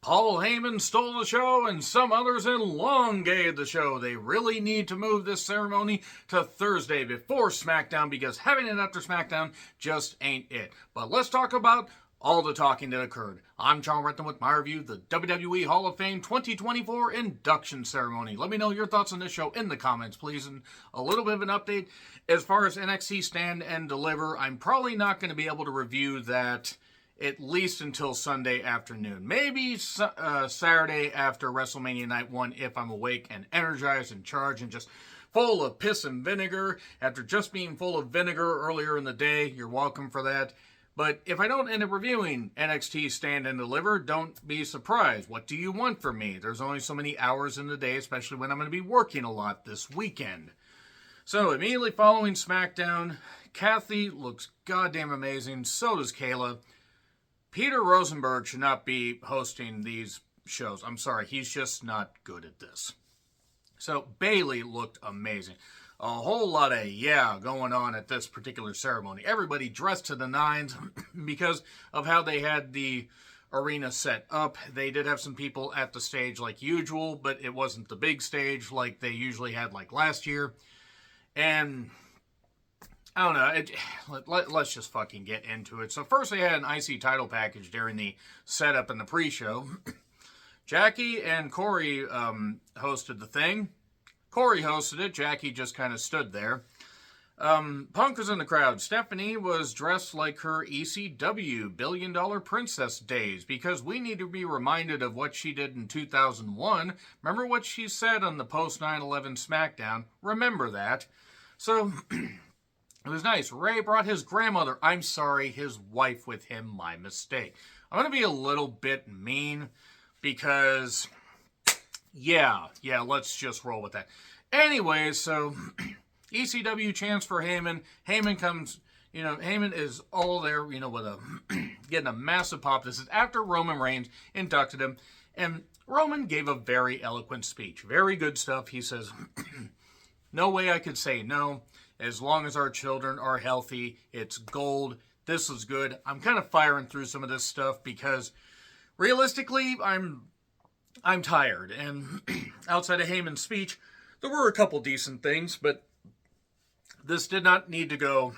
Paul Heyman stole the show and some others elongated the show. They really need to move this ceremony to Thursday before SmackDown because having it after SmackDown just ain't it. But let's talk about all the talking that occurred. I'm John Renton with my review, the WWE Hall of Fame 2024 induction ceremony. Let me know your thoughts on this show in the comments, please. And a little bit of an update as far as NXT Stand and Deliver. I'm probably not going to be able to review that at least until Sunday afternoon. Maybe Saturday after WrestleMania Night 1 if I'm awake and energized and charged and just full of piss and vinegar. After just being full of vinegar earlier in the day, you're welcome for that. But if I don't end up reviewing NXT Stand and Deliver, don't be surprised. What do you want from me? There's only so many hours in the day, especially when I'm going to be working a lot this weekend. So immediately following SmackDown, Kathy looks goddamn amazing. So does Kayla. Peter Rosenberg should not be hosting these shows. I'm sorry, he's just not good at this. So Bayley looked amazing. A whole lot of going on at this particular ceremony. Everybody dressed to the nines because of how they had the arena set up. They did have some people at the stage like usual, but it wasn't the big stage like they usually had like last year. And I don't know, let's just fucking get into it. So first they had an IC title package during the setup and the pre-show. Jackie and Corey hosted the thing. Corey hosted it. Jackie just kind of stood there. Punk was in the crowd. Stephanie was dressed like her ECW Billion Dollar Princess days because we need to be reminded of what she did in 2001. Remember what she said on the post 9/11 SmackDown? Remember that. So it was nice. Ray brought his grandmother. I'm sorry, his wife with him. My mistake. I'm going to be a little bit mean because, let's just roll with that. Anyway, so ECW chants for Heyman. Heyman comes, Heyman is all there, with getting a massive pop. This is after Roman Reigns inducted him. And Roman gave a very eloquent speech. Very good stuff. He says, no way I could say no. As long as our children are healthy, it's gold. This is good. I'm kind of firing through some of this stuff because realistically, I'm tired. And outside of Heyman's speech, there were a couple decent things, but this did not need to go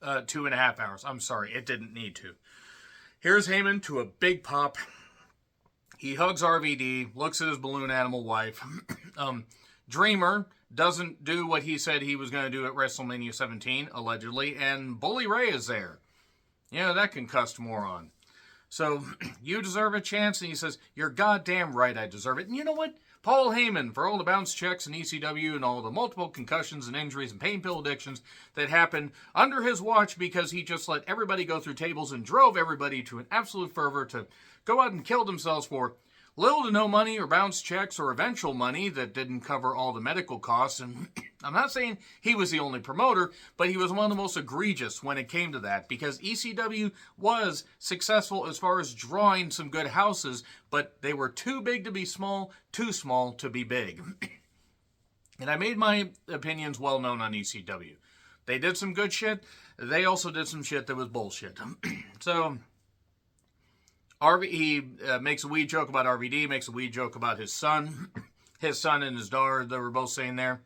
2.5 hours. I'm sorry, it didn't need to. Here's Heyman to a big pop. He hugs RVD, looks at his balloon animal wife. Dreamer doesn't do what he said he was going to do at WrestleMania 17, allegedly, and Bully Ray is there. That concussed moron. So, you deserve a chance, and he says, you're goddamn right I deserve it. And you know what? Paul Heyman, for all the bounce checks in ECW and all the multiple concussions and injuries and pain pill addictions that happened under his watch because he just let everybody go through tables and drove everybody to an absolute fervor to go out and kill themselves for little to no money or bounce checks or eventual money that didn't cover all the medical costs. And I'm not saying he was the only promoter, but he was one of the most egregious when it came to that because ECW was successful as far as drawing some good houses, but they were too big to be small, too small to be big. And I made my opinions well known on ECW. They did some good shit. They also did some shit that was bullshit. So he makes a weed joke about RVD, makes a weed joke about his son. His son and his daughter, they were both saying there.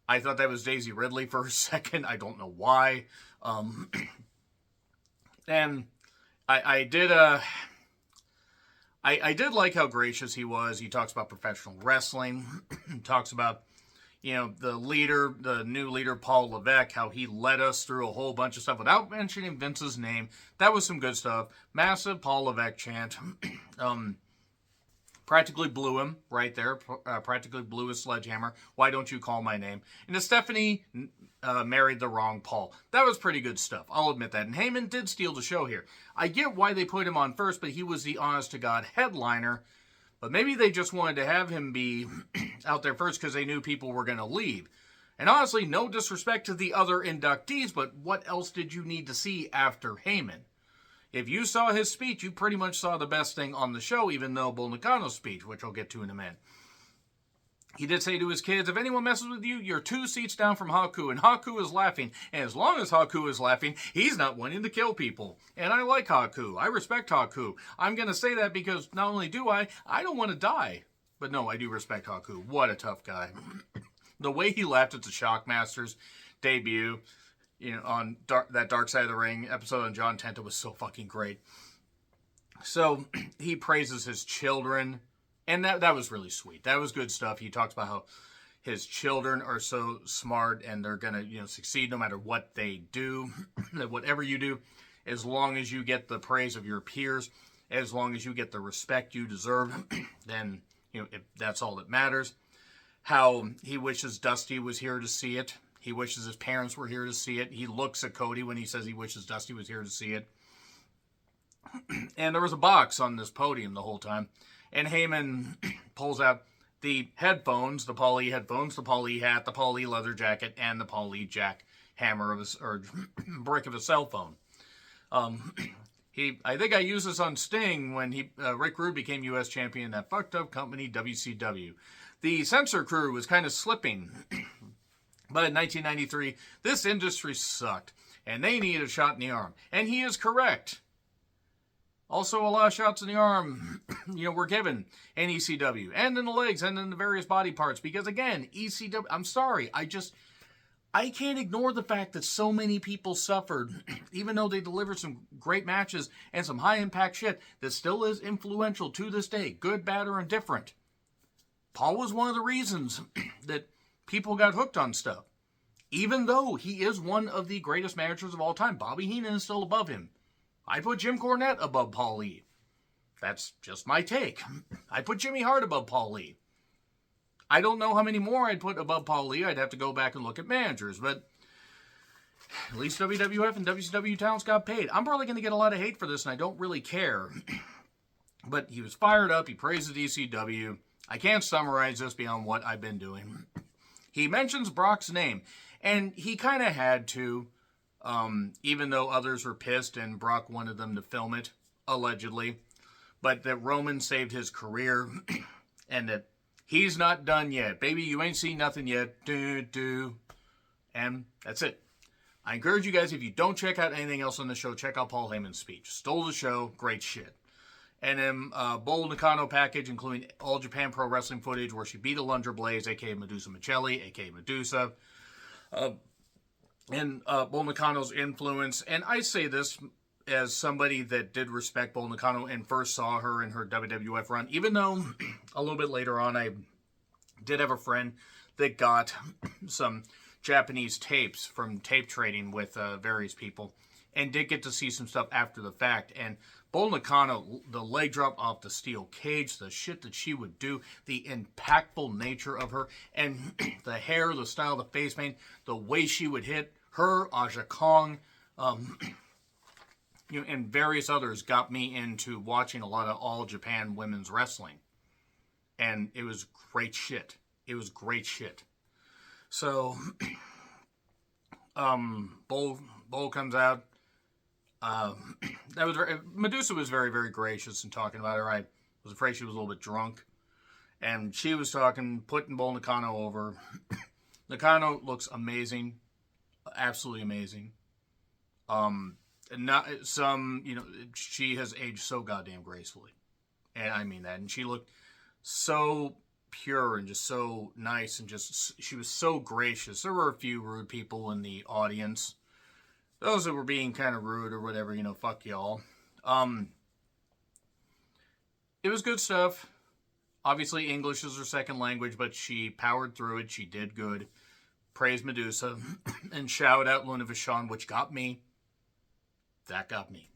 I thought that was Daisy Ridley for a second. I don't know why. And I did like how gracious he was. He talks about professional wrestling. Talks about, the new leader, Paul Levesque, how he led us through a whole bunch of stuff without mentioning Vince's name. That was some good stuff. Massive Paul Levesque chant. Practically blew him right there. Practically blew his sledgehammer. Why don't you call my name? And Stephanie married the wrong Paul. That was pretty good stuff. I'll admit that. And Heyman did steal the show here. I get why they put him on first, but he was the honest-to-God headliner. But maybe they just wanted to have him be out there first because they knew people were going to leave. And honestly, no disrespect to the other inductees, but what else did you need to see after Heyman? If you saw his speech, you pretty much saw the best thing on the show, even though Bull Nakano's speech, which I'll get to in a minute. He did say to his kids, if anyone messes with you, you're 2 seats down from Haku. And Haku is laughing. And as long as Haku is laughing, he's not wanting to kill people. And I like Haku. I respect Haku. I'm going to say that because not only do I don't want to die. But no, I do respect Haku. What a tough guy. The way he laughed at the Shockmaster's debut, on that Dark Side of the Ring episode on John Tenta was so fucking great. So he praises his children. And that was really sweet. That was good stuff. He talks about how his children are so smart and they're going to, succeed no matter what they do. That whatever you do, as long as you get the praise of your peers, as long as you get the respect you deserve, then, that's all that matters. How he wishes Dusty was here to see it. He wishes his parents were here to see it. He looks at Cody when he says he wishes Dusty was here to see it. And there was a box on this podium the whole time. And Heyman pulls out the headphones, the Paul E headphones, the Paul E hat, the Paul E leather jacket, and the Paul E jackhammer or brick of a cell phone. I think I used this on Sting when Rick Rude became U.S. champion in that fucked up company WCW. The censor crew was kind of slipping. But in 1993, this industry sucked. And they needed a shot in the arm. And he is correct. Also, a lot of shots in the arm, were given in ECW, and in the legs, and in the various body parts. Because again, ECW, I'm sorry, I can't ignore the fact that so many people suffered, even though they delivered some great matches and some high impact shit that still is influential to this day, good, bad, or indifferent. Paul was one of the reasons that people got hooked on stuff. Even though he is one of the greatest managers of all time, Bobby Heenan is still above him. I put Jim Cornette above Paul Lee. That's just my take. I put Jimmy Hart above Paul Lee. I don't know how many more I'd put above Paul Lee. I'd have to go back and look at managers, but at least WWF and WCW talents got paid. I'm probably going to get a lot of hate for this, and I don't really care. But he was fired up. He praised the ECW. I can't summarize this beyond what I've been doing. He mentions Brock's name, and he kind of had to. Even though others were pissed and Brock wanted them to film it, allegedly. But that Roman saved his career and that he's not done yet. Baby, you ain't seen nothing yet. And that's it. I encourage you guys, if you don't check out anything else on the show, check out Paul Heyman's speech. Stole the show. Great shit. And then Bull Nakano package, including All Japan Pro Wrestling footage where she beat Alundra Blaze, a.k.a. Medusa Michelli, a.k.a. Medusa. And Bull Nakano's influence. And I say this as somebody that did respect Bull Nakano and first saw her in her WWF run. Even though a little bit later on I did have a friend that got some Japanese tapes from tape trading with various people. And did get to see some stuff after the fact. And Bull Nakano, the leg drop off the steel cage, the shit that she would do, the impactful nature of her, and the hair, the style, the face paint, the way she would hit her, Aja Kong, and various others got me into watching a lot of All Japan women's wrestling. And it was great shit. It was great shit. So, Bull comes out. Medusa was very, very gracious in talking about her. I was afraid she was a little bit drunk. And she was putting Bull Nakano over. Nakano looks amazing. Absolutely amazing. She has aged so goddamn gracefully. And I mean that. And she looked so pure and just so nice and she was so gracious. There were a few rude people in the audience. Those that were being kind of rude or whatever, fuck y'all. It was good stuff. Obviously, English is her second language, but she powered through it. She did good. Praise Medusa. And shout out Luna Vachon, which got me. That got me.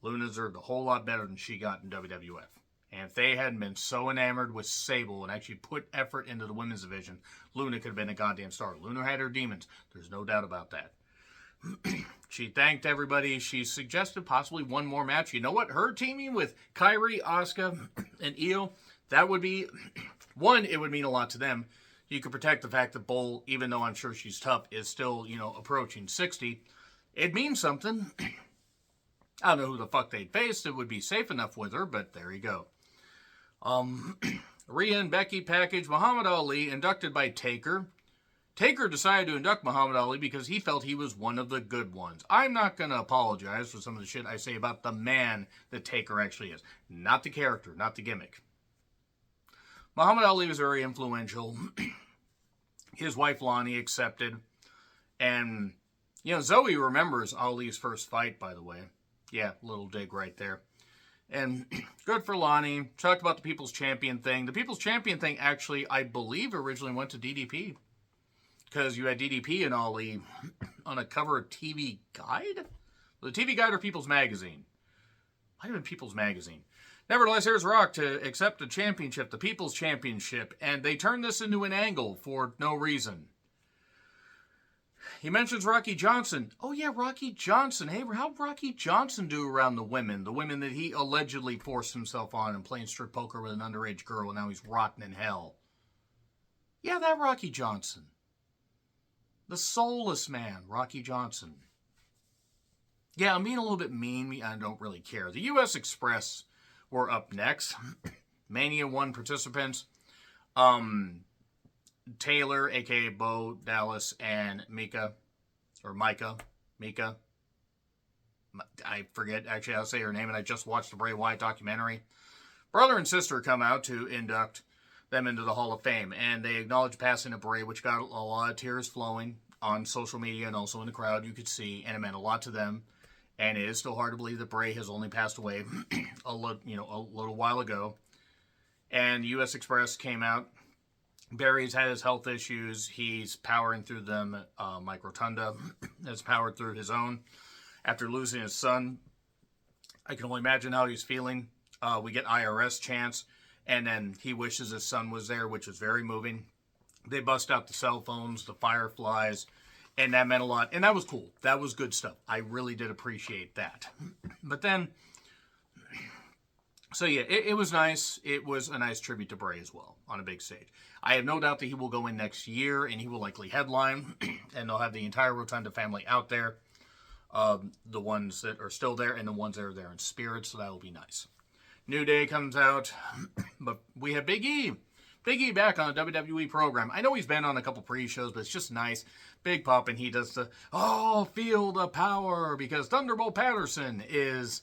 Luna deserved a whole lot better than she got in WWF. And if they hadn't been so enamored with Sable and actually put effort into the women's division, Luna could have been a goddamn star. Luna had her demons. There's no doubt about that. She thanked everybody. She suggested possibly one more match. You know what? Her teaming with Kairi, Asuka, and Io, that would be... One, it would mean a lot to them. You could protect the fact that Bull, even though I'm sure she's tough, is still, approaching 60. It means something. I don't know who the fuck they'd face. It would be safe enough with her, but there you go. Rhea and Becky package Muhammad Ali inducted by Taker. Taker decided to induct Muhammad Ali because he felt he was one of the good ones. I'm not going to apologize for some of the shit I say about the man that Taker actually is. Not the character, not the gimmick. Muhammad Ali was very influential. His wife Lonnie accepted. And, you know, Zoe remembers Ali's first fight, by the way. Yeah, little dig right there. And good for Lonnie. Talked about the People's Champion thing. The People's Champion thing actually, I believe, originally went to DDP. Because you had DDP and Ali on a cover of TV Guide? The TV Guide or People's Magazine? Might have been People's Magazine. Nevertheless, here's Rock to accept a championship, the People's Championship, and they turned this into an angle for no reason. He mentions Rocky Johnson. Oh yeah, Rocky Johnson. Hey, how'd Rocky Johnson do around the women? The women that he allegedly forced himself on and playing strip poker with an underage girl, and now he's rotting in hell. Yeah, that Rocky Johnson. The soulless man, Rocky Johnson. Yeah, I'm being a little bit mean. I don't really care. The U.S. Express were up next. Mania 1 participants. Taylor, a.k.a. Bo Dallas, and Mika. I forget actually how to say her name, and I just watched the Bray Wyatt documentary. Brother and sister come out to induct them into the Hall of Fame, and they acknowledge passing of Bray, which got a lot of tears flowing on social media and also in the crowd, you could see, and it meant a lot to them. And it is still hard to believe that Bray has only passed away a little while ago. And U.S. Express came out. Barry's had his health issues. He's powering through them. Mike Rotunda has powered through his own after losing his son. I can only imagine how he's feeling. We get IRS chants. And then he wishes his son was there, which was very moving. They bust out the cell phones, the fireflies, and that meant a lot. And that was cool. That was good stuff. I really did appreciate that. But then, so yeah, it was nice. It was a nice tribute to Bray as well on a big stage. I have no doubt that he will go in next year, and he will likely headline, and they'll have the entire Rotunda family out there. The ones that are still there and the ones that are there in spirit, so that will be nice. New Day comes out, but we have Big E. Big E back on a WWE program. I know he's been on a couple pre-shows, but it's just nice. Big pop, and he does the, feel the power, because Thunderbolt Patterson is,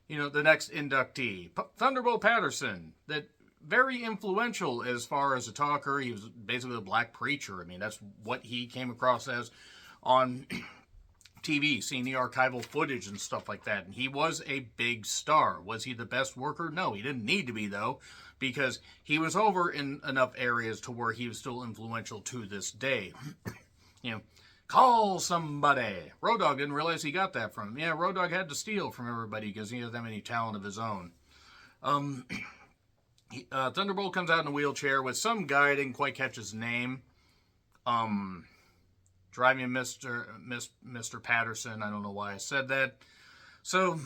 the next inductee. Thunderbolt Patterson, that very influential as far as a talker. He was basically a black preacher. I mean, that's what he came across as on TV, seeing the archival footage and stuff like that. And he was a big star. Was he the best worker? No, he didn't need to be, though, because he was over in enough areas to where he was still influential to this day. Call somebody. Road Dogg didn't realize he got that from him. Yeah, Road Dogg had to steal from everybody because he doesn't have any talent of his own. Thunderbolt comes out in a wheelchair with some guy, I didn't quite catch his name. Driving Mr. Patterson. I don't know why I said that. So,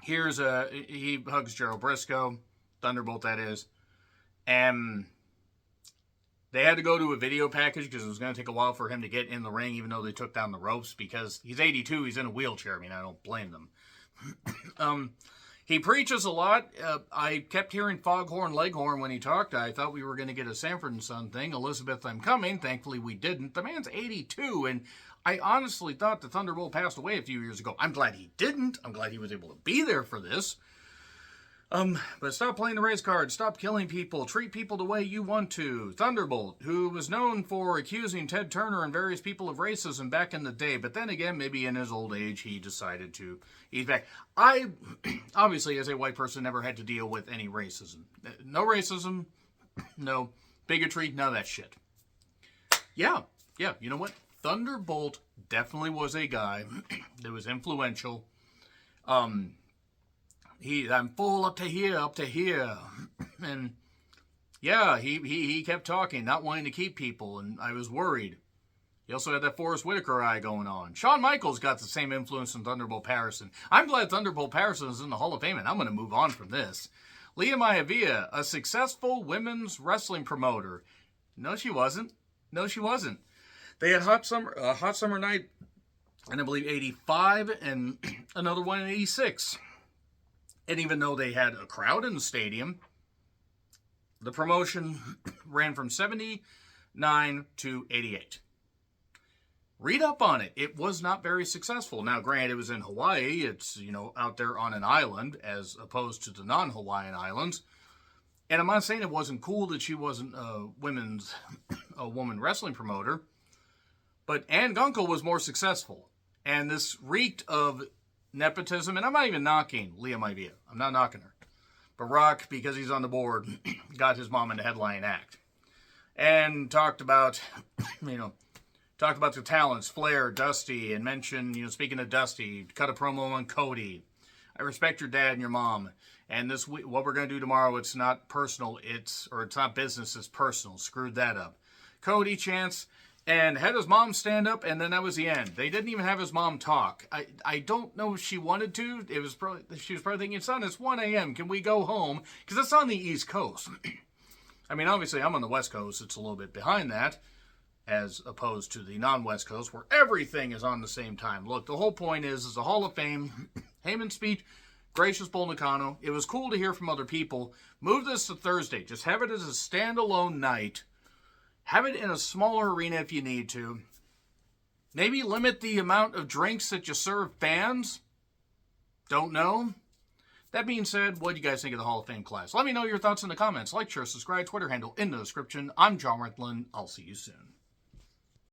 he hugs Gerald Briscoe. Thunderbolt, that is. And they had to go to a video package because it was going to take a while for him to get in the ring, even though they took down the ropes, because he's 82, he's in a wheelchair. I mean, I don't blame them. He preaches a lot. I kept hearing Foghorn Leghorn when he talked. I thought we were going to get a Sanford & Son thing. Elizabeth, I'm coming. Thankfully, we didn't. The man's 82, and I honestly thought the Thunderbolt passed away a few years ago. I'm glad he didn't. I'm glad he was able to be there for this. But stop playing the race card. Stop killing people. Treat people the way you want to. Thunderbolt, who was known for accusing Ted Turner and various people of racism back in the day. But then again, maybe in his old age, he decided to ease back. I, obviously, as a white person, never had to deal with any racism. No racism, no bigotry, none of that shit. Yeah, you know what? Thunderbolt definitely was a guy that was influential. I'm full up to here. And yeah, he kept talking, not wanting to keep people, and I was worried. He also had that Forrest Whitaker eye going on. Shawn Michaels got the same influence from Thunderbolt Patterson. I'm glad Thunderbolt Patterson is in the Hall of Fame, and I'm going to move on from this. Leah Maivia, a successful women's wrestling promoter. No, she wasn't. They had Hot Summer Night, and I believe 85, and another one in 86. And even though they had a crowd in the stadium, The promotion ran from 79 to 88. Read up on it. It was not very successful. Now, granted, it was in Hawaii. It's, out there on an island as opposed to the non-Hawaiian islands. And I'm not saying it wasn't cool that she wasn't a woman wrestling promoter. But Ann Gunkel was more successful. And this reeked of nepotism. And I'm not even knocking Leah Maivia. I'm not knocking her. But Rock, because he's on the board, got his mom in the headline act. And talked about, the talents, Flair, Dusty, and mentioned, speaking of Dusty, cut a promo on Cody. I respect your dad and your mom. And this week, what we're going to do tomorrow, it's not personal, it's not business, it's personal. Screwed that up. Cody chants, and had his mom stand up, and then that was the end. They didn't even have his mom talk. I don't know if she wanted to. She was probably thinking, son, it's 1 a.m. Can we go home? Because it's on the East Coast. I mean, obviously, I'm on the West Coast. It's a little bit behind that, as opposed to the non-West Coast, where everything is on the same time. Look, the whole point is the Hall of Fame, Heyman speech, gracious Bull Nakano. It was cool to hear from other people. Move this to Thursday. Just have it as a standalone night. Have it in a smaller arena if you need to. Maybe limit the amount of drinks that you serve fans. Don't know. That being said, what do you guys think of the Hall of Fame class? Let me know your thoughts in the comments. Like, share, subscribe, Twitter handle in the description. I'm John Renthlan. I'll see you soon.